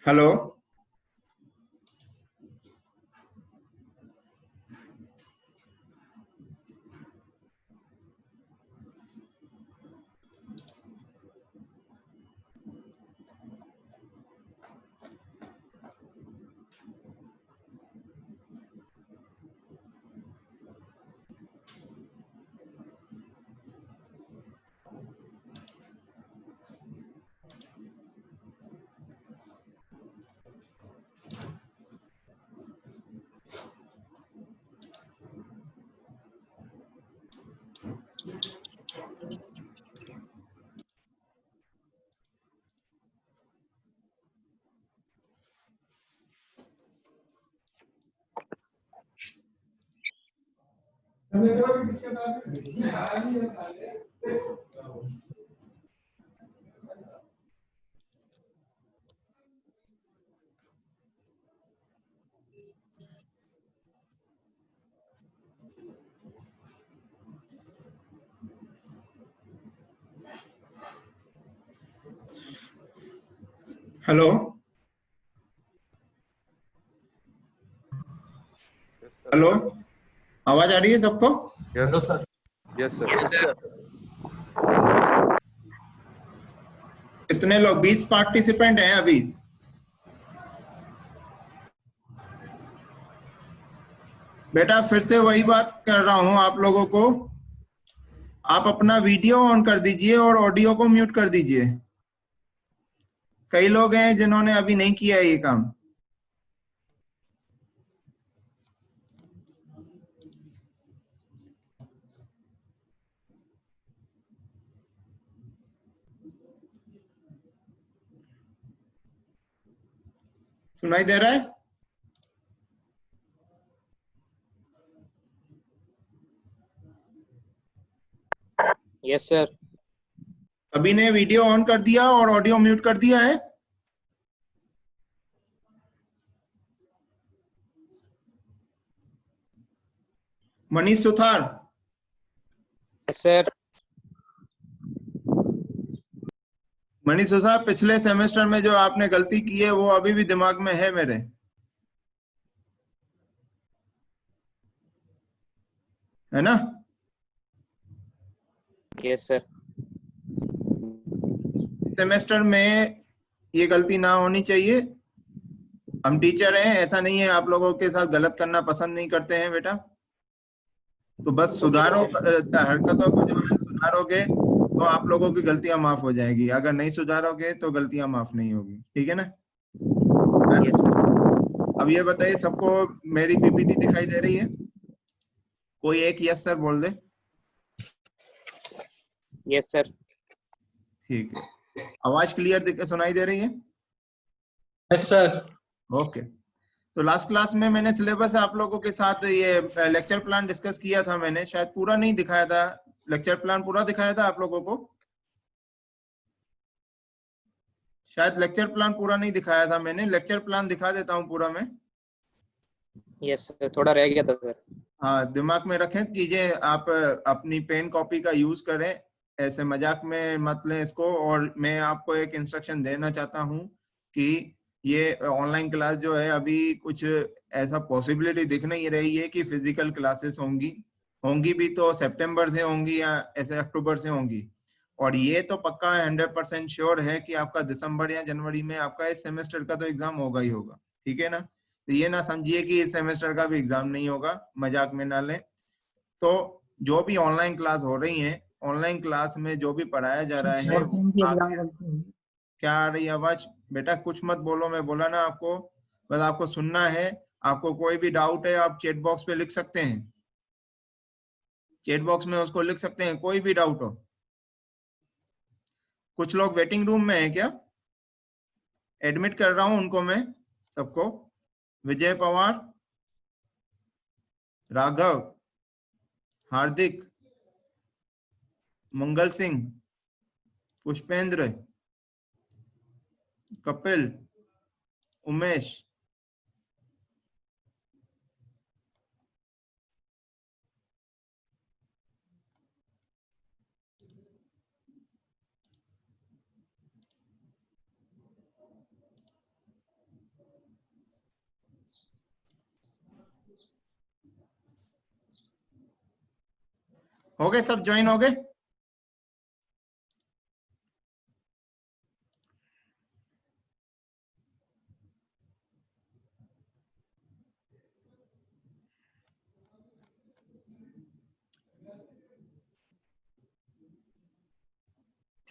Hello. Hello. Hello, आवाज आ रही है सबको? Hello sir. Yes sir. कितने लोग? 20 पार्टिसिपेंट हैं अभी। बेटा फिर से वही बात कर रहा हूं आप लोगों को, आप अपना वीडियो ऑन कर दीजिए और ऑडियो को म्यूट कर दीजिए। कई लोग हैं जिन्होंने अभी नहीं किया है ये काम। सुनाई दे रहा है? Yes sir. अभी ने वीडियो ऑन कर दिया और ऑडियो म्यूट कर दिया है? मनीष सुथार। Yes sir. मनीष सुथार, पिछले सेमेस्टर में जो आपने गलती की है वो अभी भी दिमाग में है मेरे, है ना? Yes sir. सेमेस्टर में ये गलती ना होनी चाहिए। हम टीचर हैं, ऐसा नहीं है आप लोगों के साथ गलत करना पसंद नहीं करते हैं बेटा। तो बस सुधारो, हरकतों को जो है सुधारोगे तो आप लोगों की गलतियां माफ हो जाएगी। अगर नहीं सुधारोगे तो गलतियां माफ नहीं होगी, ठीक है ना? Yes sir. अब ये बताइए, सबको मेरी पीपीटी दिखाई दे रही है? कोई एक यस सर बोल दे। Yes sir. ठीक है, आवाज क्लियर सुनाई दे रही है? Yes sir. ओके। तो लास्ट क्लास में मैंने सिलेबस आप लोगों के साथ ये लेक्चर प्लान डिस्कस किया था। मैंने शायद पूरा नहीं दिखाया था। लेक्चर प्लान पूरा दिखाया था आप लोगों को? शायद लेक्चर प्लान पूरा नहीं दिखाया था मैंने। लेक्चर प्लान दिखा देता हूँ पूरा मैं। यस सर, थोड़ा रह गया था सर। हाँ, दिमाग में रखें कीजिए। आप अपनी पेन कॉपी का यूज करें, ऐसे मजाक में मत लें इसको। और मैं आपको एक इंस्ट्रक्शन देना चाहता हूँ कि ये ऑनलाइन क्लास जो है अभी कुछ ऐसा पॉसिबिलिटी दिख नहीं रही है कि फिजिकल क्लासेस होंगी। होंगी भी तो सितंबर से होंगी या ऐसे अक्टूबर से होंगी। और ये तो पक्का 100% श्योर है कि आपका दिसंबर या जनवरी में आपका इस सेमेस्टर का तो एग्जाम होगा ही होगा, ठीक है ना? तो ये ना समझिए कि इस सेमेस्टर का भी एग्जाम नहीं होगा, मजाक में ना लें। तो जो भी ऑनलाइन क्लास हो रही है, ऑनलाइन क्लास में जो भी पढ़ाया जा रहा है क्या आ रही है आवाज? बेटा कुछ मत बोलो, मैं बोला ना आपको, बस आपको सुनना है। आपको कोई भी डाउट है आप चैट बॉक्स पे लिख सकते हैं, चैट बॉक्स में उसको लिख सकते हैं, कोई भी डाउट हो। कुछ लोग वेटिंग रूम में है क्या? एडमिट कर रहा हूं उनको मैं, सबको। विजय पवार, राघव, हार्दिक, मंगल सिंह, पुष्पेंद्र, कपिल, उमेश, हो गए, सब ज्वाइन हो गए?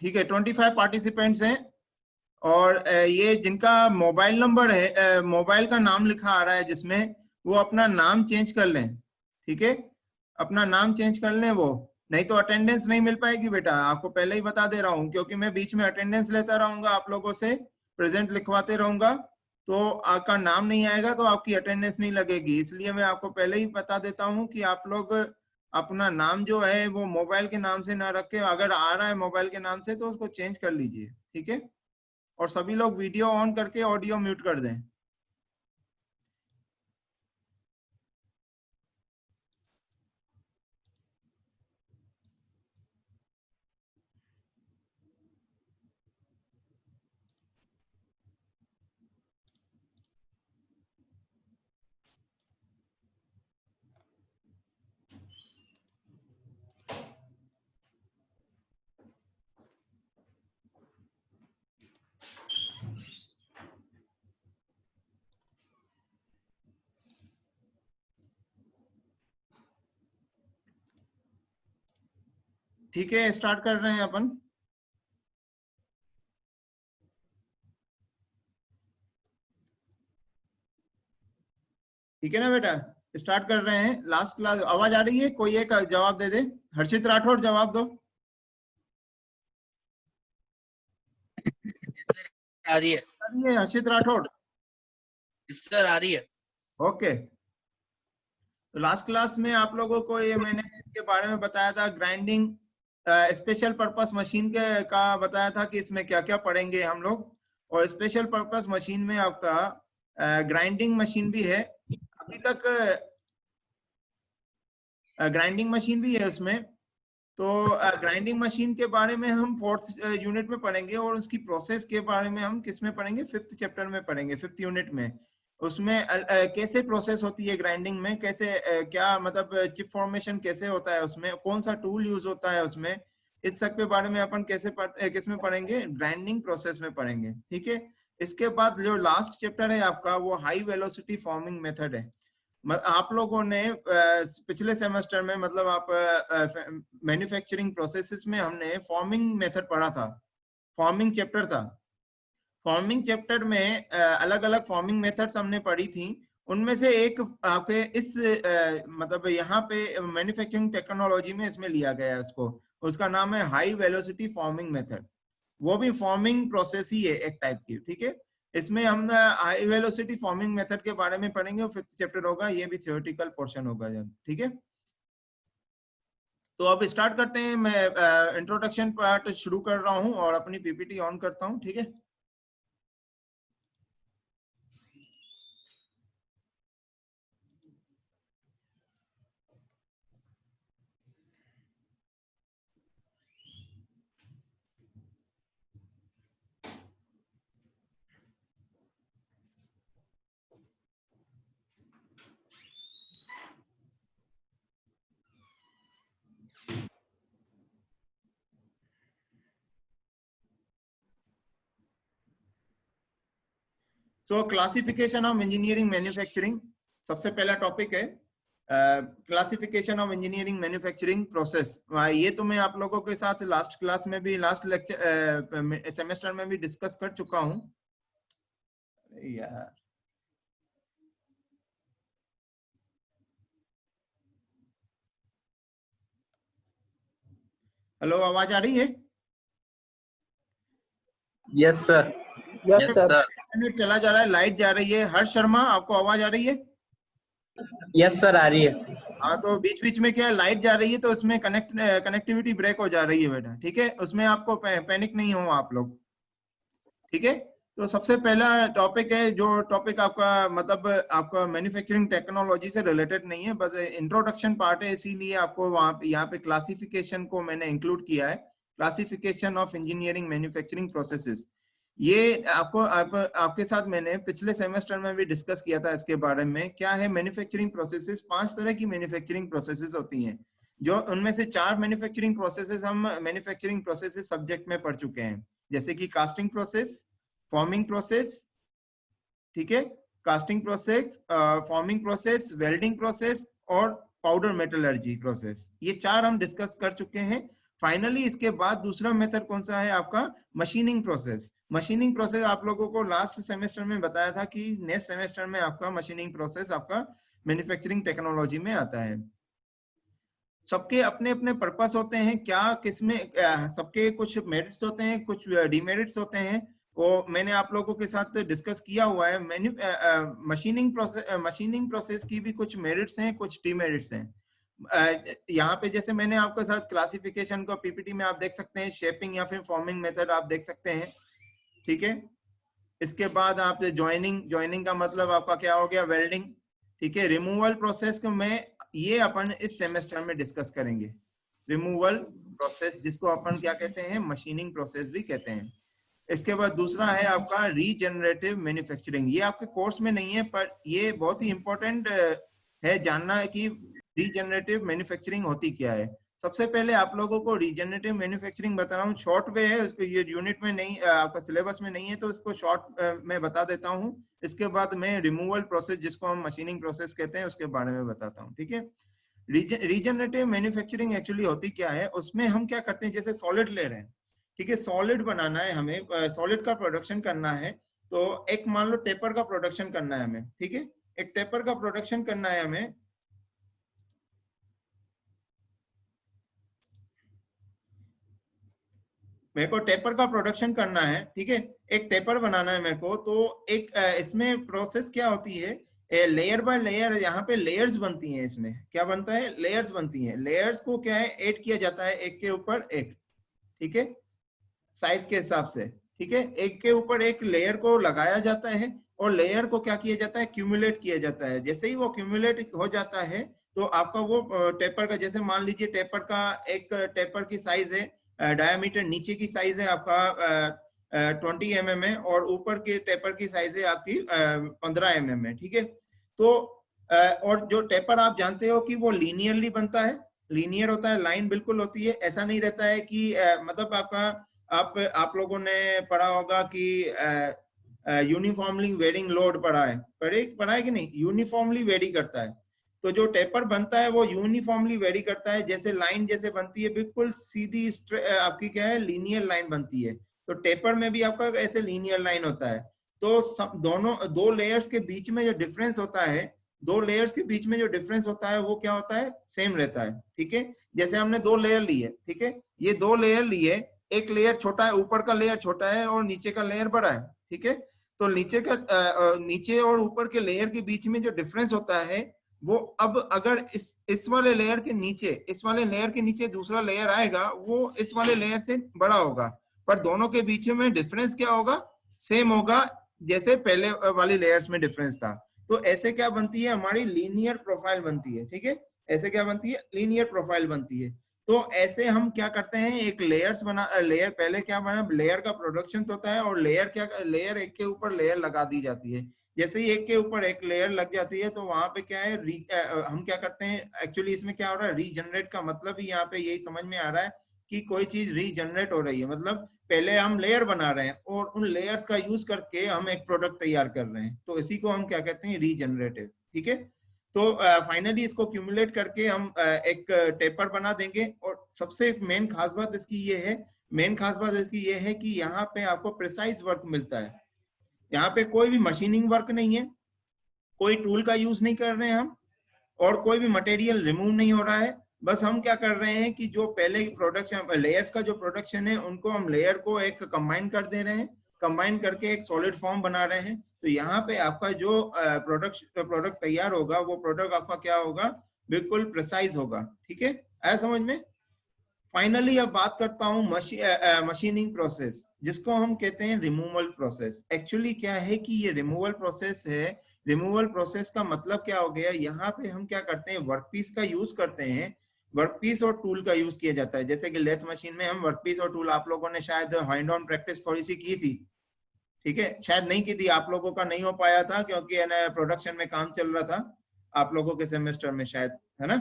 ठीक है, 25 पार्टिसिपेंट्स हैं। और ये जिनका मोबाइल नंबर है, मोबाइल का नाम लिखा आ रहा है जिसमें, वो अपना नाम चेंज कर लें। ठीक है, अपना नाम चेंज कर लें वो, नहीं तो अटेंडेंस नहीं मिल पाएगी बेटा। आपको पहले ही बता दे रहा हूँ, क्योंकि मैं बीच में अटेंडेंस लेता रहूंगा, आप लोगों से प्रेजेंट लिखवाते रहूंगा, तो आपका नाम नहीं आएगा तो आपकी अटेंडेंस नहीं लगेगी। इसलिए मैं आपको पहले ही बता देता हूँ कि आप लोग अपना नाम जो है वो मोबाइल के नाम से ना रख के, अगर आ रहा है मोबाइल के नाम से तो उसको चेंज कर लीजिए। ठीक है, और सभी लोग वीडियो ऑन करके ऑडियो म्यूट कर दें। ठीक है, स्टार्ट कर रहे हैं अपन। ठीक है ना बेटा, स्टार्ट कर रहे हैं। लास्ट क्लास, आवाज आ रही है? कोई एक जवाब दे दे। हर्षित राठौर जवाब दो। सर आ रही है। आ रही है हर्षित राठौर? सर आ रही है। ओके, तो लास्ट क्लास में आप लोगों को ये मैंने इसके बारे में बताया था, ग्राइंडिंग स्पेशल पर्पस मशीन के का बताया था कि इसमें क्या क्या पढ़ेंगे हम लोग। और स्पेशल पर्पस मशीन में आपका ग्राइंडिंग मशीन भी है। अभी तक ग्राइंडिंग मशीन भी है उसमें। तो ग्राइंडिंग मशीन के बारे में हम 4th यूनिट में पढ़ेंगे, और उसकी प्रोसेस के बारे में हम किस में पढ़ेंगे? 5th चैप्टर में पढ़ेंगे, 5th यूनिट में। उसमें कैसे प्रोसेस होती है ग्राइंडिंग में, कैसे क्या मतलब चिप फॉर्मेशन कैसे होता है उसमें, कौन सा टूल यूज होता है उसमें, इस सब के बारे में अपन कैसे किस में पढ़ेंगे? ग्राइंडिंग प्रोसेस में पढ़ेंगे। ठीक है, इसके बाद जो लास्ट चैप्टर है आपका, वो हाई वेलोसिटी फॉर्मिंग मेथड है। आप लोगों ने पिछले सेमेस्टर में, मतलब आप मैन्युफैक्चरिंग प्रोसेसेस में, हमने फॉर्मिंग मेथड पढ़ा था, फॉर्मिंग चैप्टर था। फॉर्मिंग चैप्टर में अलग अलग फॉर्मिंग मेथड्स हमने पढ़ी थी। उनमें से एक आपके इस मतलब यहाँ पे मैन्युफैक्चरिंग टेक्नोलॉजी में इसमें लिया गया है उसको, उसका नाम है हाई वेलोसिटी फॉर्मिंग मेथड। वो भी फॉर्मिंग प्रोसेस ही है एक टाइप की। ठीक है, इसमें हम हाई वेलोसिटी फॉर्मिंग मेथड के बारे में पढ़ेंगे, 5th चैप्टर होगा, ये भी थियोरेटिकल पोर्शन होगा। ठीक है, तो अब स्टार्ट करते हैं। मैं इंट्रोडक्शन पार्ट शुरू कर रहा हूँ और अपनी पीपीटी ऑन करता हूँ। ठीक है, सो क्लासिफिकेशन ऑफ इंजीनियरिंग मैन्युफैक्चरिंग सबसे पहला टॉपिक है। Classification of engineering manufacturing process, ये तो मैं आप लोगों के साथ लास्ट क्लास में भी, लास्ट लेक्चर सेमेस्टर में भी डिस्कस कर चुका हूँ यार। हेलो, आवाज आ रही है? Yes sir. Yes sir. Internet चला जा रहा है, लाइट जा रही है। हर्ष शर्मा, आपको आवाज आ रही है? यस सर आ रही है। हाँ, तो बीच बीच में क्या है, लाइट जा रही है तो उसमें कनेक्टिविटी ब्रेक हो जा रही है बेटा। ठीक है, उसमें आपको पैनिक नहीं हो आप लोग। ठीक है, तो सबसे पहला टॉपिक है, जो टॉपिक आपका मतलब आपका मैन्युफैक्चरिंग टेक्नोलॉजी से रिलेटेड नहीं है, बस इंट्रोडक्शन पार्ट है, इसीलिए आपको वहां पे यहाँ पे क्लासिफिकेशन को मैंने इंक्लूड किया है। Classification of engineering manufacturing processes, ये आपके साथ मैंने पिछले सेमेस्टर में भी डिस्कस किया था इसके बारे में। क्या है मैन्युफैक्चरिंग प्रोसेसेस? 5 तरह की मैन्युफैक्चरिंग प्रोसेसेस होती हैं। जो उनमें से 4 मैन्युफैक्चरिंग प्रोसेसेस हम मैन्युफैक्चरिंग प्रोसेसेस सब्जेक्ट में पढ़ चुके हैं, जैसे कि कास्टिंग प्रोसेस, फॉर्मिंग प्रोसेस, ठीक है, casting process, forming process, welding process और पाउडर मेटलर्जी प्रोसेस। ये 4 हम डिस्कस कर चुके हैं। फाइनली इसके बाद दूसरा मेथड कौन सा है आपका? Machining process. मशीनिंग प्रोसेस आप लोगों को लास्ट सेमेस्टर में बताया था कि नेक्स्ट सेमेस्टर में आपका मशीनिंग प्रोसेस आपका मैन्युफैक्चरिंग टेक्नोलॉजी में आता है। सबके अपने अपने पर्पस होते हैं, क्या किसमें सबके कुछ मेरिट्स होते हैं, कुछ डिमेरिट्स होते हैं, वो मैंने आप लोगों के साथ डिस्कस किया हुआ है। मशीनिंग प्रोसेस की भी कुछ मेरिट्स हैं, कुछ डिमेरिट्स हैं। यहाँ पे जैसे मैंने आपके साथ क्लासिफिकेशन को पीपीटी में आप देख सकते हैं, शेपिंग या फिर फॉर्मिंग मेथड आप देख सकते हैं, ठीक है। इसके बाद आप ज्वाइनिंग का मतलब आपका क्या हो गया? वेल्डिंग, ठीक है। रिमूवल प्रोसेस को मैं ये अपन इस सेमेस्टर में डिस्कस करेंगे। रिमूवल प्रोसेस जिसको अपन क्या कहते हैं? मशीनिंग प्रोसेस भी कहते हैं। इसके बाद दूसरा है आपका रीजनरेटिव मैन्युफैक्चरिंग। ये आपके कोर्स में नहीं है पर ये बहुत ही इंपॉर्टेंट है जानना है कि रीजनरेटिव मैन्युफैक्चरिंग होती क्या है। सबसे पहले आप लोगों को रीजनरेटिव मैन्युफैक्चरिंग बता रहा हूँ, शॉर्ट वे है, उसको ये यूनिट में नहीं, आपका सिलेबस में नहीं है तो इसको शॉर्ट में बता देता हूँ। इसके बाद मैं रिमूवल प्रोसेस जिसको हम मशीनिंग प्रोसेस कहते हैं उसके बारे में बताता हूँ, ठीक है। रीजनरेटिव मैन्युफैक्चरिंग एक्चुअली होती क्या है? उसमें हम क्या करते हैं, जैसे सॉलिड ले रहे हैं, ठीक है, सॉलिड बनाना है हमें, सॉलिड का प्रोडक्शन करना है। तो एक मान लो टेपर का प्रोडक्शन करना है हमें, ठीक है, एक टेपर का प्रोडक्शन करना है हमें। मेरे को टेपर का प्रोडक्शन करना है, ठीक है, एक टेपर बनाना है मेरे को। तो एक इसमें प्रोसेस क्या होती है, लेयर बाय लेयर, यहाँ पे लेयर्स बनती हैं। इसमें क्या बनता है? लेयर्स बनती हैं। लेयर्स को क्या है? ऐड किया जाता है एक के ऊपर एक, ठीक है, साइज के हिसाब से, ठीक है, एक के ऊपर एक लेयर को लगाया जाता है और लेयर को क्या किया जाता है? क्यूमुलेट किया जाता है। जैसे ही वो क्यूमुलेट हो जाता है तो आपका वो टेपर का, जैसे मान लीजिए टेपर का एक टेपर की साइज है, डायमीटर नीचे की साइज है आपका 20 mm है और ऊपर के टेपर की साइज है आपकी 15 mm है, ठीक है। तो और जो टेपर आप जानते हो कि वो लीनियरली बनता है, लीनियर होता है, लाइन बिल्कुल होती है। ऐसा नहीं रहता है कि मतलब आपका आप लोगों ने पढ़ा होगा कि यूनिफॉर्मली वेरिंग लोड पढ़ा है कि नहीं? यूनिफॉर्मली वेरी करता है। तो जो टेपर बनता है वो यूनिफॉर्मली वेरी करता है, जैसे लाइन जैसे बनती है बिल्कुल सीधी आपकी क्या है? लीनियर लाइन बनती है। तो टेपर में भी आपका ऐसे लीनियर लाइन होता है। तो सब दोनों दो लेयर्स के बीच में जो डिफरेंस होता है, दो लेयर्स के बीच में जो डिफरेंस होता है वो क्या होता है? सेम रहता है, ठीक है। जैसे हमने 2 लेयर लिए, ठीक है, ये 2 लेयर लिए, एक लेयर छोटा है, ऊपर का लेयर छोटा है और नीचे का लेयर बड़ा है, ठीक है। तो नीचे और ऊपर के लेयर के बीच में जो डिफरेंस होता है वो, अब अगर इस वाले लेयर के नीचे दूसरा लेयर आएगा, वो इस वाले लेयर से बड़ा होगा, पर दोनों के बीच में डिफरेंस क्या होगा? सेम होगा, जैसे पहले वाली लेयर्स में डिफरेंस था। तो ऐसे क्या बनती है? हमारी लीनियर प्रोफाइल बनती है, ठीक है। ऐसे क्या बनती है? लीनियर प्रोफाइल बनती है। तो ऐसे हम क्या करते हैं, एक लेयर पहले क्या बना, लेयर का प्रोडक्शन होता है और लेयर एक के ऊपर लेयर लगा दी जाती है। जैसे ही एक के ऊपर एक लेयर लग जाती है तो वहां पे क्या है, हम क्या करते हैं, एक्चुअली इसमें क्या हो रहा है? रीजनरेट का मतलब ही यहाँ पे यही समझ में आ रहा है कि कोई चीज रीजनरेट हो रही है, मतलब पहले हम लेयर बना रहे हैं और उन लेयर्स का यूज करके हम एक प्रोडक्ट तैयार कर रहे हैं। तो इसी को हम क्या कहते हैं? रीजनरेटिव, ठीक है। तो फाइनली इसको क्यूमुलेट करके हम एक टेपर बना देंगे। और सबसे मेन खास बात इसकी ये है कि यहाँ पे आपको प्रिसाइज वर्क मिलता है। यहाँ पे कोई भी मशीनिंग वर्क नहीं है, कोई टूल का यूज नहीं कर रहे हैं हम, और कोई भी मटेरियल रिमूव नहीं हो रहा है। बस हम क्या कर रहे हैं कि जो पहले प्रोडक्शन लेयर्स का जो प्रोडक्शन है उनको हम लेयर को एक कंबाइन कर दे रहे हैं, कंबाइन करके एक सॉलिड फॉर्म बना रहे हैं। तो यहाँ पे आपका जो प्रोडक्ट तैयार होगा वो प्रोडक्ट आपका क्या होगा? बिल्कुल प्रिसाइज होगा, ठीक है। आया समझ में? फाइनली अब बात करता हूँ मशीनिंग प्रोसेस, जिसको हम कहते हैं रिमूवल प्रोसेस। एक्चुअली क्या है कि ये रिमूवल प्रोसेस है। रिमूवल प्रोसेस का मतलब क्या हो गया? यहाँ पे हम क्या करते हैं? वर्कपीस का यूज करते हैं, वर्कपीस और टूल का यूज किया जाता है। जैसे कि लेथ मशीन में हम वर्कपीस और टूल, आप लोगों ने शायद हैंड ऑन प्रैक्टिस थोड़ी सी की थी, ठीक है, शायद नहीं की थी, आप लोगों का नहीं हो पाया था क्योंकि प्रोडक्शन में काम चल रहा था आप लोगों के सेमेस्टर में, शायद, है ना।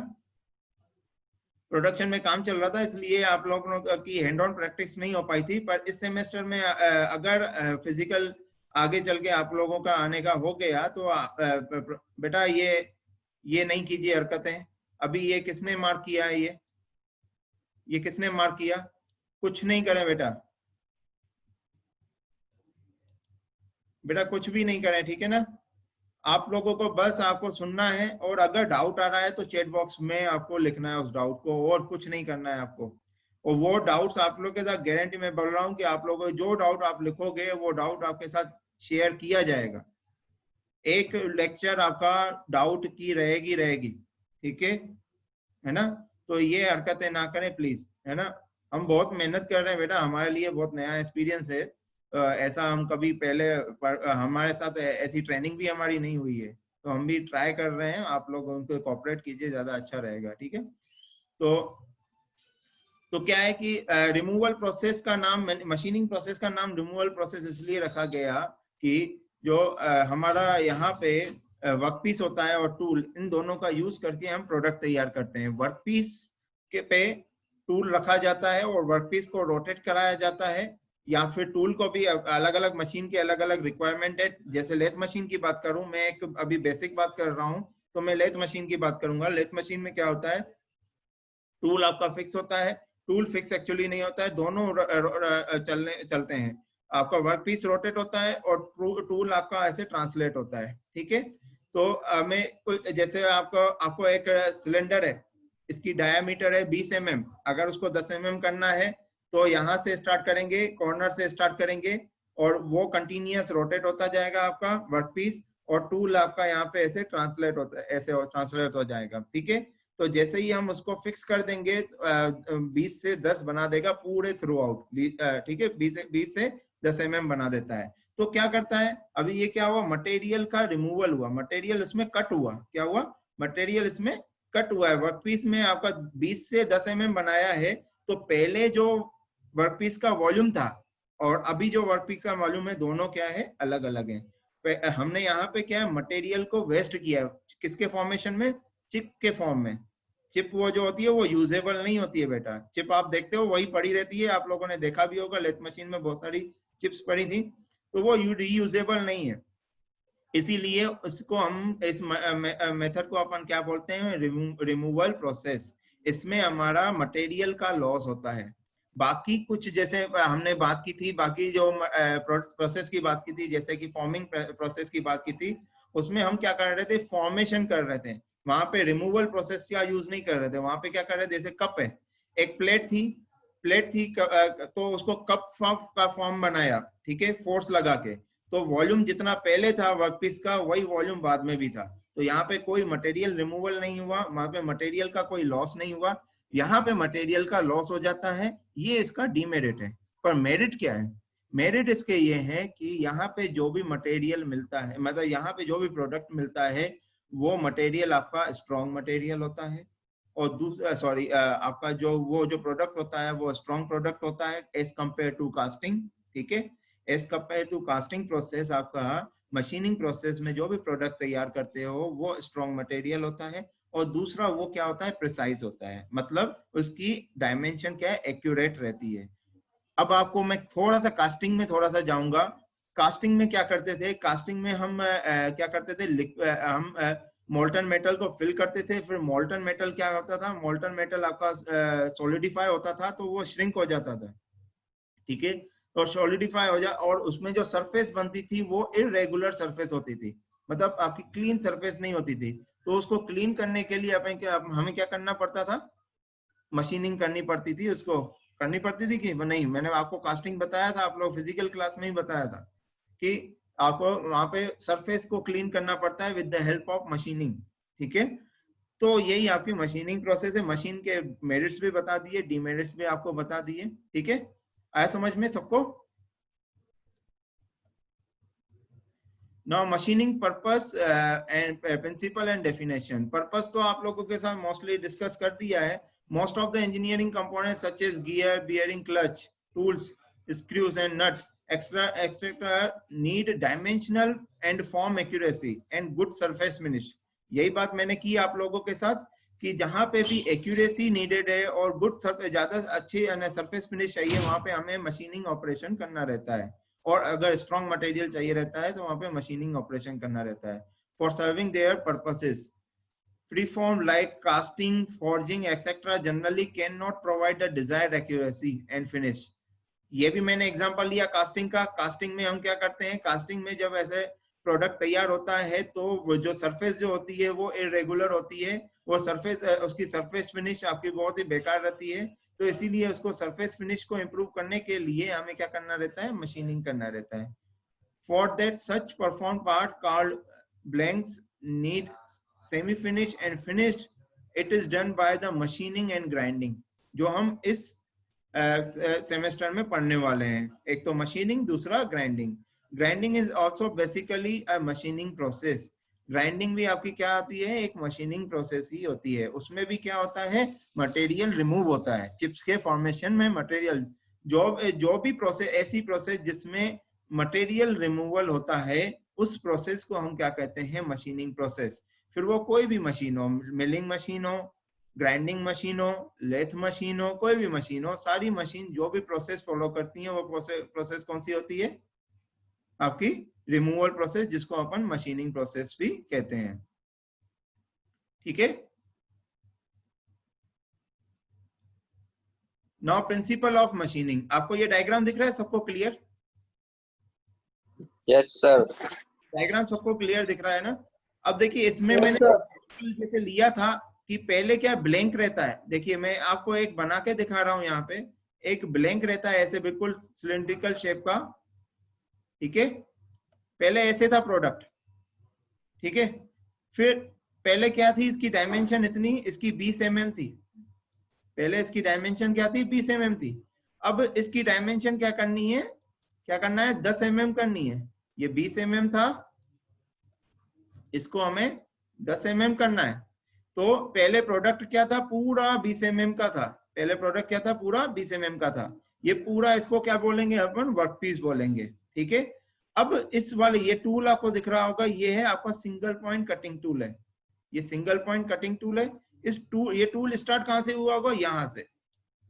प्रोडक्शन में काम चल रहा था, इसलिए आप लोगों की हैंड ऑन प्रैक्टिस नहीं हो पाई थी। पर इस सेमेस्टर में अगर फिजिकल आगे चल के आप लोगों का आने का हो गया तो बेटा ये नहीं कीजिए हरकतें। अभी ये किसने मार्क किया है? ये किसने मार्क किया? कुछ नहीं करें बेटा, बेटा कुछ भी नहीं करें, ठीक है ना? आप लोगों को बस आपको सुनना है, और अगर डाउट आ रहा है तो चैट बॉक्स में आपको लिखना है उस डाउट को, और कुछ नहीं करना है आपको। और वो डाउट्स आप लोगों के साथ गारंटी में बोल रहा हूँ कि आप लोगों को जो डाउट आप लिखोगे वो डाउट आपके साथ शेयर किया जाएगा। एक लेक्चर आपका डाउट की रहेगी, ठीक है ना? तो ये हरकतें ना करें प्लीज, है ना? हम बहुत मेहनत कर रहे हैं बेटा, हमारे लिए बहुत नया एक्सपीरियंस है। ऐसा हम कभी पहले हमारे साथ ऐसी ट्रेनिंग भी हमारी नहीं हुई है, तो हम भी ट्राई कर रहे हैं। आप लोग उनको कोऑपरेट कीजिए, ज्यादा अच्छा रहेगा, ठीक है? तो क्या है कि रिमूवल प्रोसेस का नाम, मशीनिंग प्रोसेस का नाम रिमूवल प्रोसेस इसलिए रखा गया कि जो हमारा यहाँ पे वर्कपीस होता है और टूल, इन दोनों का यूज करके हम प्रोडक्ट तैयार करते हैं। वर्कपीस के पे टूल रखा जाता है और वर्कपीस को रोटेट कराया जाता है, या फिर टूल को भी अलग अलग मशीन के अलग अलग रिक्वायरमेंट है। जैसे लेथ मशीन की बात करूं, मैं एक अभी बेसिक बात कर रहा हूं, तो मैं लेथ मशीन की बात करूंगा। लेथ मशीन में क्या होता है, टूल आपका फिक्स होता है। टूल फिक्स एक्चुअली नहीं होता है, दोनों चलते हैं। आपका वर्क पीस रोटेट होता है और टूल आपका ऐसे ट्रांसलेट होता है, ठीक है? तो हमें जैसे आपको एक सिलेंडर है, इसकी डायामीटर है 20 mm, अगर उसको 10 mm करना है तो यहाँ से स्टार्ट करेंगे, कॉर्नर से स्टार्ट करेंगे, और वो कंटिन्यूअस रोटेट होता जाएगा आपका वर्क पीस, और टूल आपका यहाँ पे ऐसे ट्रांसलेट होता है, ऐसे ट्रांसलेट हो जाएगा, ठीक है? तो जैसे ही हम उसको फिक्स कर देंगे 20 से 10 बना देगा पूरे थ्रू आउट, ठीक है? 20 से 10 mm बना देता है। तो क्या करता है, अभी ये क्या हुआ, मटेरियल का रिमूवल हुआ, मटेरियल इसमें कट हुआ। क्या हुआ? मटेरियल इसमें कट हुआ है। वर्कपीस में आपका 20 से 10 mm बनाया है, तो पहले जो वर्कपीस का वॉल्यूम था और अभी जो वर्कपीस का वॉल्यूम है, दोनों क्या है, अलग अलग है। हमने यहाँ पे क्या है, मटेरियल को वेस्ट किया है। किसके फॉर्मेशन में? चिप के फॉर्म में। चिप वो जो होती है वो यूजेबल नहीं होती है बेटा। चिप आप देखते हो वही पड़ी रहती है, आप लोगों ने देखा भी होगा, लेथ मशीन में बहुत सारी चिप्स पड़ी थी, तो वो रीयूजेबल नहीं है। इसीलिए उसको हम, इस मेथड को अपन क्या बोलते हैं, रिमूवल प्रोसेस। इसमें हमारा मटेरियल का लॉस होता है। बाकी कुछ जैसे हमने बात की थी, बाकी जो प्रोसेस की बात की थी, जैसे कि फॉर्मिंग प्रोसेस की बात की थी, उसमें हम क्या कर रहे थे, फॉर्मेशन कर रहे थे। वहां पे रिमूवल प्रोसेस का यूज नहीं कर रहे थे। वहां पे क्या कर रहे थे, जैसे कप है, एक प्लेट थी तो उसको कप का फॉर्म बनाया, ठीक है, फोर्स लगा के। तो वॉल्यूम जितना पहले था वर्कपीस का, वही वॉल्यूम बाद में भी था। तो यहाँ पे कोई मटेरियल रिमूवल नहीं हुआ, वहां पे मटेरियल का कोई लॉस नहीं हुआ। यहाँ पे मटेरियल का लॉस हो जाता है, ये इसका डीमेरिट है। पर मेरिट क्या है? मेरिट इसके ये है कि यहाँ पे जो भी मटेरियल मिलता है, मतलब यहाँ पे जो भी प्रोडक्ट मिलता है, वो मटेरियल आपका स्ट्रॉन्ग मटेरियल होता है, और दूसरा आपका जो प्रोडक्ट होता है वो स्ट्रॉन्ग प्रोडक्ट होता है एज कंपेयर टू कास्टिंग, ठीक है? As compare to casting process, आपका मशीनिंग प्रोसेस में जो भी प्रोडक्ट तैयार करते हो वो स्ट्रॉन्ग मटेरियल होता है। और दूसरा वो क्या होता है, प्रिसाइज होता है, मतलब उसकी डायमेंशन क्या है, एक्यूरेट रहती है। अब आपको मैं थोड़ा सा कास्टिंग में थोड़ा सा जाऊंगा। कास्टिंग में क्या करते थे, कास्टिंग में हम क्या करते थे, हम मोल्टन मेटल को फिल करते थे। फिर मोल्टन मेटल क्या होता था, मोल्टन मेटल आपका सॉलिडिफाई होता था, तो वो श्रिंक हो जाता था, ठीक है? और सॉलिडिफाई हो जाए, और उसमें जो सरफेस बनती थी वो इरेगुलर सरफेस होती थी, मतलब आपकी क्लीन सरफेस नहीं होती थी। तो उसको क्लीन करने के लिए हमें क्या करना पड़ता था, मशीनिंग करनी पड़ती थी, उसको करनी पड़ती थी कि नहीं? मैंने आपको कास्टिंग बताया था, आप लोग फिजिकल क्लास में ही बताया था कि आपको वहां पे सरफेस को क्लीन करना पड़ता है with the help of machining, ठीक है? तो यही आपकी मशीनिंग प्रोसेस है। मशीन के मेरिट्स भी बता दिए, डीमेरिट्स भी आपको बता दिए, ठीक है? आया समझ में सबको? Now machining purpose and principle and definition. Purpose तो आप लोगों के साथ मोस्टली डिस्कस कर दिया है। Most of the engineering components such as gear, bearing, clutch, tools, screws and nut, etc. need dimensional and form accuracy and good surface finish. यही बात मैंने की आप लोगों के साथ कि जहां पे भी एक्यूरेसी नीडेड है और गुड ज्यादा अच्छी सरफेस फिनिश चाहिए, वहां पे हमें मशीनिंग ऑपरेशन करना रहता है। और अगर स्ट्रॉन्ग मटेरियल चाहिए रहता है तो वहां पे मशीनिंग ऑपरेशन करना रहता है for serving their purposes. Preform like casting, forging, etc. generally cannot provide the desired accuracy and finish. ये भी मैंने एग्जांपल लिया कास्टिंग का। कास्टिंग में हम क्या करते हैं, कास्टिंग में जब ऐसे प्रोडक्ट तैयार होता है तो वो जो सरफेस जो होती है वो इरेगुलर होती है, वो सरफेस उसकी सरफेस फिनिश आपकी बहुत ही बेकार रहती है। तो इसीलिए उसको सरफेस फिनिश को इम्प्रूव करने के लिए हमें क्या करना रहता है, मशीनिंग करना रहता है। For that such performed part called blanks need semi-finished and finished. It is done by the machining and grinding, जो हम इस सेमेस्टर में पढ़ने वाले हैं। एक तो मशीनिंग, दूसरा grinding. Grinding is also basically a machining process. Grinding भी आपकी क्या आती है, एक मशीनिंग प्रोसेस ही होती है। उसमें भी क्या होता है, मटेरियल रिमूव होता है। चिप्स के फॉर्मेशन में मटेरियल जो भी प्रोसेस, ऐसी प्रोसेस जिसमें मटेरियल रिमूवल होता है, उस प्रोसेस को हम क्या कहते हैं, मशीनिंग प्रोसेस। फिर वो कोई भी मशीन हो, मिलिंग मशीन हो, ग्राइंडिंग मशीन हो, लेथ मशीन हो, कोई भी मशीन हो, सारी मशीन जो भी प्रोसेस फॉलो करती है वो प्रोसेस कौन सी होती है, आपकी रिमूवल प्रोसेस, जिसको अपन मशीनिंग प्रोसेस भी कहते हैं। ठीक है। Now principle of machining. आपको ये डायग्राम दिख रहा है, सबको क्लियर? Yes sir. डायग्राम सबको क्लियर दिख रहा है ना? अब देखिए इसमें मैंने जैसे लिया था कि पहले क्या ब्लैंक रहता है। देखिए मैं आपको एक बना के दिखा रहा हूं, यहाँ पे एक ब्लैंक रहता है ऐसे बिल्कुल सिलेंड्रिकल शेप का। ठीक है, पहले ऐसे था प्रोडक्ट। ठीक है, फिर पहले क्या थी, इसकी डायमेंशन इतनी, इसकी 20 mm थी। पहले इसकी डायमेंशन क्या थी, 20 mm थी। अब इसकी डायमेंशन क्या करनी है, क्या करना है, 10 mm करनी है। ये 20 mm था, इसको हमें 10 mm करना है। तो पहले प्रोडक्ट क्या था, पूरा 20 mm का था। पहले प्रोडक्ट क्या था, पूरा 20 mm का था। ये पूरा इसको क्या बोलेंगे अपन, वर्कपीस बोलेंगे। ठीक है। अब इस वाले ये टूल आपको दिख रहा होगा, ये है आपका सिंगल पॉइंट कटिंग टूल है। ये सिंगल पॉइंट कटिंग टूल है। ये टूल स्टार्ट कहां से हुआ होगा, यहां से।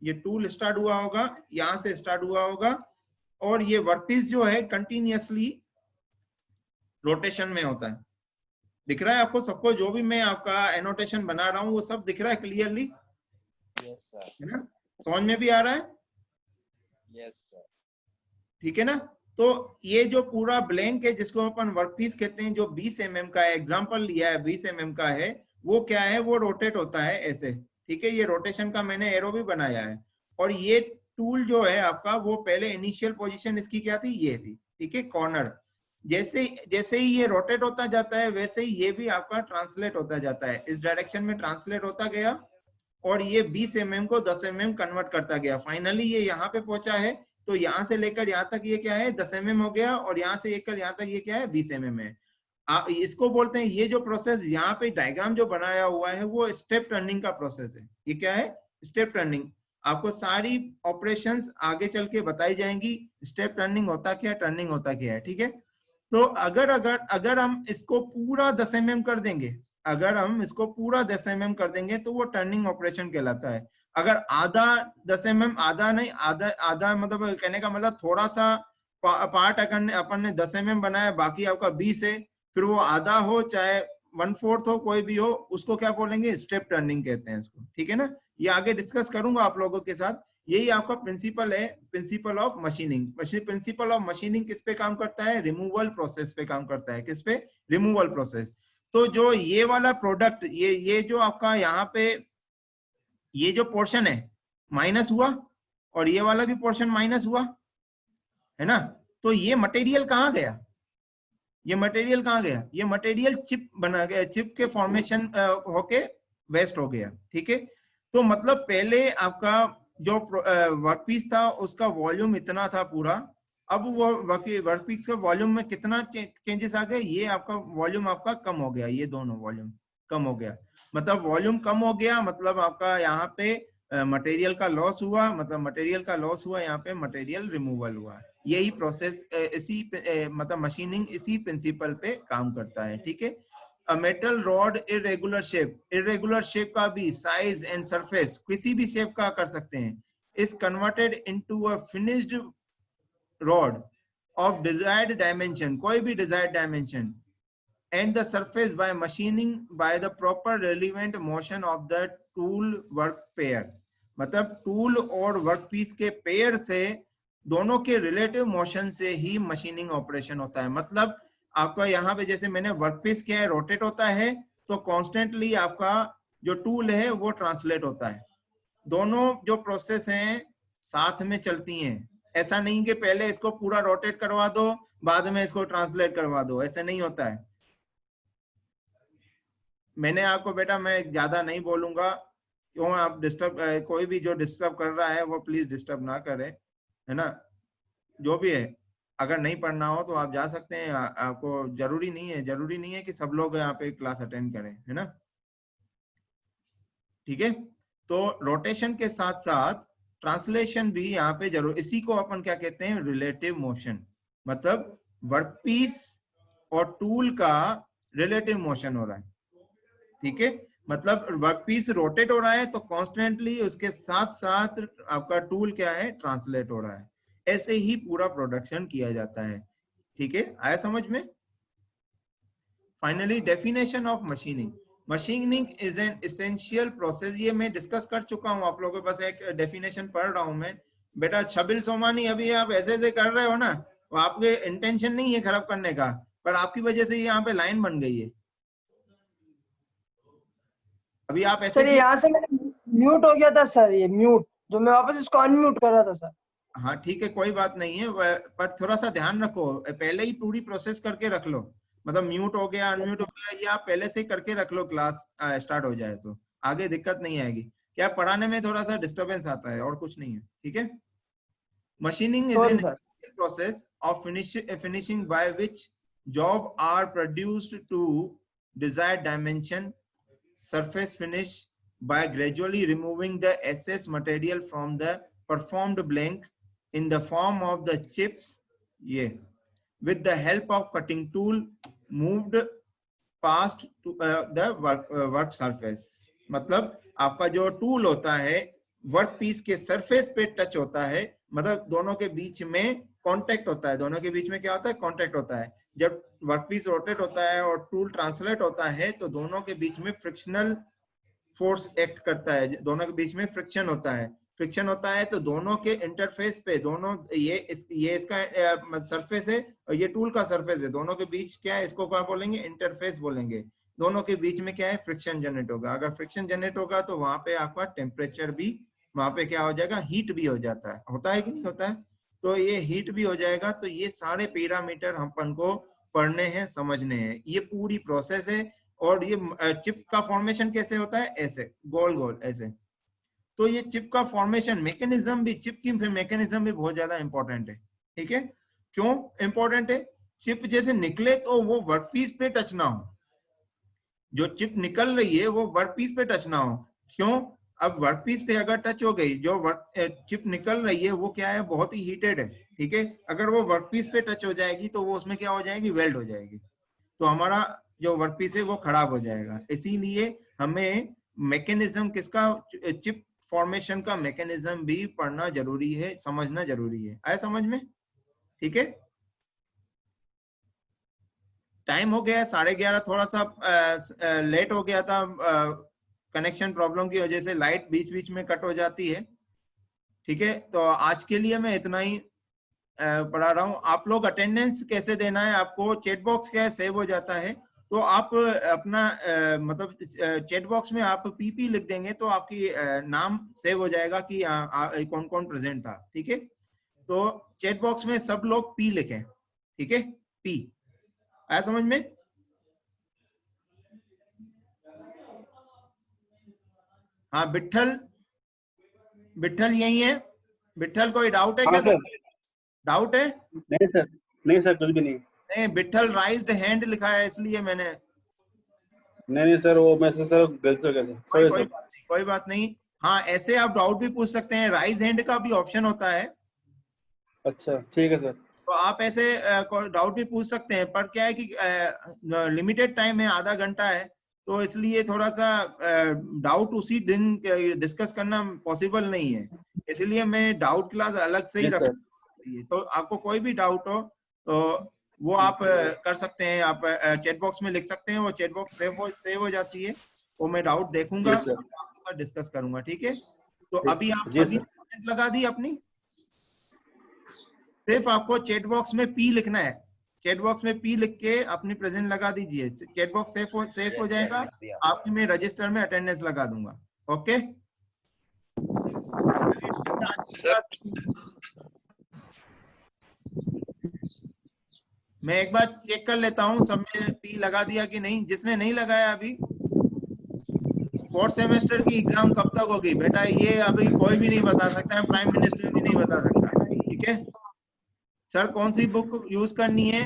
ये टूल स्टार्ट हुआ होगा, यहां से स्टार्ट हुआ होगा। और ये वर्कपीस जो है कंटिन्यूअसली रोटेशन में होता है। दिख रहा है आपको सबको, जो भी मैं आपका एनोटेशन बना रहा हूं वो सब दिख रहा है क्लियरली? Yes sir. है ना, समझ में भी आ रहा है? Yes sir. ठीक है ना। तो ये जो पूरा ब्लैंक है, जिसको अपन वर्कपीस कहते हैं, जो 20 mm का है, एग्जांपल लिया है 20 mm का है, वो क्या है, वो रोटेट होता है ऐसे। ठीक है, ये रोटेशन का मैंने एरो भी बनाया है। और ये टूल जो है आपका, वो पहले इनिशियल पोजीशन इसकी क्या थी, ये थी। ठीक है, कॉर्नर। जैसे जैसे ही ये रोटेट होता जाता है, वैसे ही ये भी आपका ट्रांसलेट होता जाता है, इस डायरेक्शन में ट्रांसलेट होता गया। और ये 20 mm को 10 mm कन्वर्ट करता गया। फाइनली ये यहाँ पे पहुंचा है। तो यहाँ से लेकर यहाँ तक ये क्या है, 10 mm हो गया। और यहाँ से लेकर यहाँ तक ये क्या है, 20 mm है। इसको बोलते हैं, ये जो प्रोसेस यहाँ पे डायग्राम जो बनाया हुआ है, वो स्टेप टर्निंग का प्रोसेस है। ये क्या है, स्टेप टर्निंग। आपको सारी ऑपरेशंस आगे चल के बताई जाएंगी, स्टेप टर्निंग होता क्या, टर्निंग होता क्या है। ठीक है। तो अगर हम इसको पूरा 10 mm कर देंगे, अगर हम इसको पूरा 10 mm कर देंगे तो वो टर्निंग ऑपरेशन कहलाता है। अगर आधा 10 mm, आधा नहीं, आधा मतलब कहने का मतलब थोड़ा सा पार्ट अगर अपन ने 10 mm बनाया, बाकी आपका 20 है, फिर वो आधा हो चाहे 1/4 हो, कोई भी हो, उसको क्या बोलेंगे, स्टेप टर्निंग कहते हैं इसको। ठीक है ना। ये आगे डिस्कस करूंगा आप लोगों के साथ। यही आपका प्रिंसिपल है, principle of machining. Principle of machining किस पे काम करता है, रिमूवल प्रोसेस पे काम करता है। किस पे, रिमूवल प्रोसेस। तो जो ये वाला प्रोडक्ट, ये जो आपका यहाँ पे ये जो पोर्शन है माइनस हुआ, और ये वाला भी पोर्शन माइनस हुआ, है ना। तो ये मटेरियल कहाँ गया, ये मटेरियल कहाँ गया, ये मटेरियल चिप बना गया, चिप के फॉर्मेशन होके वेस्ट हो गया। ठीक है। तो मतलब पहले आपका जो वर्कपीस था उसका वॉल्यूम इतना था पूरा। अब वो वर्कपीस के वॉल्यूम में कितना चेंजेस आ गए, ये आपका वॉल्यूम आपका कम हो गया, ये दोनों वॉल्यूम कम हो गया। मतलब वॉल्यूम कम हो गया, मतलब आपका यहाँ पे मटेरियल का लॉस हुआ, मतलब मटेरियल का लॉस हुआ, यहाँ पे मटेरियल रिमूवल हुआ। यही प्रोसेस इसी मतलब मशीनिंग इसी प्रिंसिपल पे काम करता है। ठीक है। A metal rod irregular shape का भी size and surface किसी भी shape का कर सकते हैं, is converted into a finished rod of desired dimension, कोई भी desired dimension, and the surface by machining by the proper relevant motion of the tool work pair. मतलब टूल और वर्कपीस के पेयर से दोनों के रिलेटिव मोशन से ही machining operation होता है. मतलब आपका यहाँ पे जैसे मैंने वर्कपीस किया है, रोटेट होता है, तो कॉन्स्टेंटली आपका जो टूल है वो ट्रांसलेट होता है. दोनों जो प्रोसेस हैं साथ में चलती हैं. ऐसा नहीं कि पहले इसको पूरा रोटेट करवा दो बाद में इसको ट्रांसलेट करवा दो, ऐसा नहीं होता है. मैंने आपको बेटा, मैं ज्यादा नहीं बोलूंगा, क्यों आप डिस्टर्ब, कोई भी जो डिस्टर्ब कर रहा है वो प्लीज डिस्टर्ब ना करे, है ना. जो भी है, अगर नहीं पढ़ना हो तो आप जा सकते हैं, आपको जरूरी नहीं है कि सब लोग यहाँ पे क्लास अटेंड करें, है ना. ठीक है, तो रोटेशन के साथ साथ ट्रांसलेशन भी यहाँ पे जरूर. इसी को अपन क्या कहते हैं, रिलेटिव मोशन. मतलब वर्कपीस और टूल का रिलेटिव मोशन हो रहा है. ठीक है, मतलब वर्कपीस रोटेट हो रहा है तो कॉन्स्टेंटली उसके साथ साथ आपका टूल क्या है, ट्रांसलेट हो रहा है. ऐसे ही पूरा प्रोडक्शन किया जाता है. ठीक है, आया समझ में. Finally definition of machining. Machining is an essential process. ये मैं डिस्कस कर चुका हूं आप लोगों के पास, एक डेफिनेशन पढ़ रहा हूं मैं. बेटा छबिल सोमानी, अभी आप ऐसे कर रहे हो ना, वो आपके इंटेंशन नहीं है खराब करने का, पर आपकी वजह से यहाँ पे लाइन बन गई है. अभी आप ऐसे सर यहाँ से म्यूट हो गया था सर, ये म्यूट, जो मैं वापस इसको अनम्यूट कर रहा था सर. हाँ ठीक है, कोई बात नहीं है, पर थोड़ा सा ध्यान रखो, पहले ही पूरी प्रोसेस करके रख लो. मतलब म्यूट हो गया, अनम्यूट हो गया, ये आप पहले से करके रख लो, क्लास स्टार्ट हो जाए तो आगे दिक्कत नहीं आएगी. क्या पढ़ाने में थोड़ा सा डिस्टर्बेंस आता है और कुछ नहीं है. ठीक है. Machining is an process of finishing by which job are produced to desired dimension surface finish by gradually removing the excess material from the performed blank in the form of the chips, with the help of cutting tool moved past to the work surface. मतलब आपका जो tool होता है work piece के surface पे touch होता है, मतलब दोनों के बीच में कांटेक्ट होता है. दोनों के बीच में क्या होता है, कांटेक्ट होता है. जब वर्कपीस रोटेट होता है और टूल ट्रांसलेट होता है तो दोनों के बीच में फ्रिक्शनल फोर्स एक्ट करता है. दोनों के बीच में फ्रिक्शन होता है तो दोनों के इंटरफेस पे, दोनों ये इसका सरफेस है और ये टूल का सरफेस है, दोनों के बीच क्या है, इसको क्या बोलेंगे, इंटरफेस बोलेंगे. दोनों के बीच में क्या है, फ्रिक्शन जनरेट होगा. अगर फ्रिक्शन जनरेट होगा तो वहां पे आपका टेम्परेचर भी, वहां पे क्या हो जाएगा, हीट भी हो जाता है. होता है कि नहीं होता है. तो ये हीट भी हो जाएगा. तो ये सारे पैरामीटर हम अपन को पढ़ने हैं, समझने हैं. ये पूरी प्रोसेस है. और ये चिप का फॉर्मेशन कैसे होता है, ऐसे गोल गोल ऐसे. तो ये चिप का फॉर्मेशन मैकेनिज्म भी, चिप की मैकेनिज्म भी बहुत ज्यादा इंपॉर्टेंट है. ठीक है, क्यों इंपॉर्टेंट है, चिप जैसे निकले तो वो वर्कपीस पे टच ना हो. जो चिप निकल रही है वो वर्कपीस पे टच ना हो. क्यों, अब वर्कपीस पे अगर टच हो गई, जो चिप निकल रही है वो क्या है, बहुत ही हीटेड है. ठीक है, अगर वो वर्कपीस पे टच हो जाएगी तो वो उसमें क्या हो जाएगी, वेल्ड हो जाएगी. तो हमारा जो वर्कपीस है वो खराब हो जाएगा. इसीलिए हमें मैकेनिज्म किसका, चिप फॉर्मेशन का मैकेनिज्म भी पढ़ना जरूरी है, समझना जरूरी है. आया समझ में. ठीक है, टाइम हो गया 11:30, थोड़ा सा लेट हो गया था, कनेक्शन प्रॉब्लम की वजह से लाइट बीच बीच में कट हो जाती है. ठीक है, तो आज के लिए मैं इतना ही पढ़ा रहा हूँ. आप लोग अटेंडेंस कैसे देना है, आपको चैट बॉक्स क्या है, सेव हो जाता है. तो आप अपना मतलब चैट बॉक्स में आप पीपी लिख देंगे तो आपकी नाम सेव हो जाएगा कि कौन कौन प्रेजेंट था. ठीक है, तो चैट बॉक्स में सब लोग पी लिखें. ठीक है, पी. आया समझ में. हाँ विठल यही है. विठल कोई डाउट है क्या? डाउट है? नहीं सर कुछ भी नहीं. नहीं, विठल राइज्ड हैंड लिखा है इसलिए मैंने. नहीं सर, वो मैसेज सर गलती हो गया सर. कोई बात नहीं. हाँ ऐसे आप डाउट भी पूछ सकते हैं, राइज हैंड का भी ऑप्शन होता है. अच्छा ठीक है सर. तो आप ऐसे डाउट भी पूछ सकते हैं, पर क्या है कि लिमिटेड टाइम है, आधा घंटा है, तो इसलिए थोड़ा सा डाउट उसी दिन डिस्कस करना पॉसिबल नहीं है, इसलिए मैं डाउट क्लास अलग से ही Yes, रख। sir. तो आपको कोई भी डाउट हो तो वो आप कर सकते हैं, आप चैट बॉक्स में लिख सकते हैं, वो चैट बॉक्स सेव हो जाती है, वो मैं डाउट देखूंगा, Yes, sir. आपके साथ डिस्कस करूंगा, ठीक है। तो अभी आप जी, सभी comment लगा दी अपनी, सिर्फ आपको चैट बॉक्स में पी लिखना है, चैट बॉक्स में पी लिख के अपनी प्रेजेंट लगा दीजिए, चैट बॉक्स सेफ हो Yes, जाएगा, sir, दिया। आपकी मैं रजिस्टर में अटेंडेंस लगा दूंगा। ओके मैं एक बार चेक कर लेता हूँ सबने पी लगा दिया कि नहीं, जिसने नहीं लगाया अभी, फोर्थ सेमेस्टर की एग्जाम कब तक होगी बेटा, ये अभी कोई भी नहीं बता सकता है, प्राइम मिनिस्टर भी नहीं बता सकता, ठीक है। सर कौन सी बुक यूज करनी है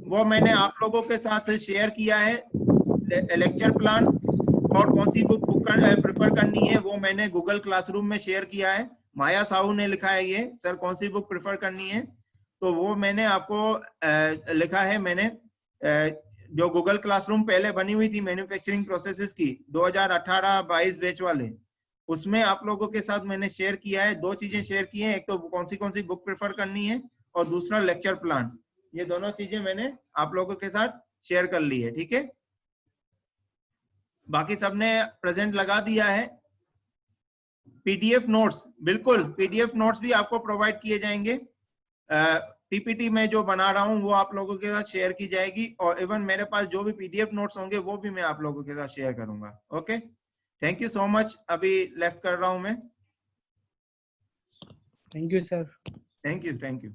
वो मैंने आप लोगों के साथ शेयर किया है, लेक्चर प्लान, और कौन सी बुक प्रेफर करनी है वो मैंने गूगल क्लासरूम में शेयर किया है, माया साहू ने लिखा है ये, सर कौन सी बुक प्रेफर करनी है, तो वो मैंने आपको लिखा है, मैंने जो गूगल क्लासरूम पहले बनी हुई थी मैन्युफैक्चरिंग प्रोसेसेस की 2018-22 बैच वाले, उसमें आप लोगों के साथ मैंने शेयर किया है, दो चीजें शेयर की हैं, एक तो कौन सी बुक प्रेफर करनी है और दूसरा लेक्चर प्लान, ये दोनों चीजें मैंने आप लोगों के साथ शेयर कर ली है, ठीक है। बाकी सबने प्रेजेंट लगा दिया है। पीडीएफ नोट्स, बिल्कुल पीडीएफ नोट्स भी आपको प्रोवाइड किए जाएंगे, पीपीटी में जो बना रहा हूं वो आप लोगों के साथ शेयर की जाएगी, और इवन मेरे पास जो भी पीडीएफ नोट्स होंगे वो भी मैं आप लोगों के साथ शेयर करूंगा। Okay, thank you so much. अभी लेफ्ट कर रहा हूं मैं। Thank you sir. Thank you.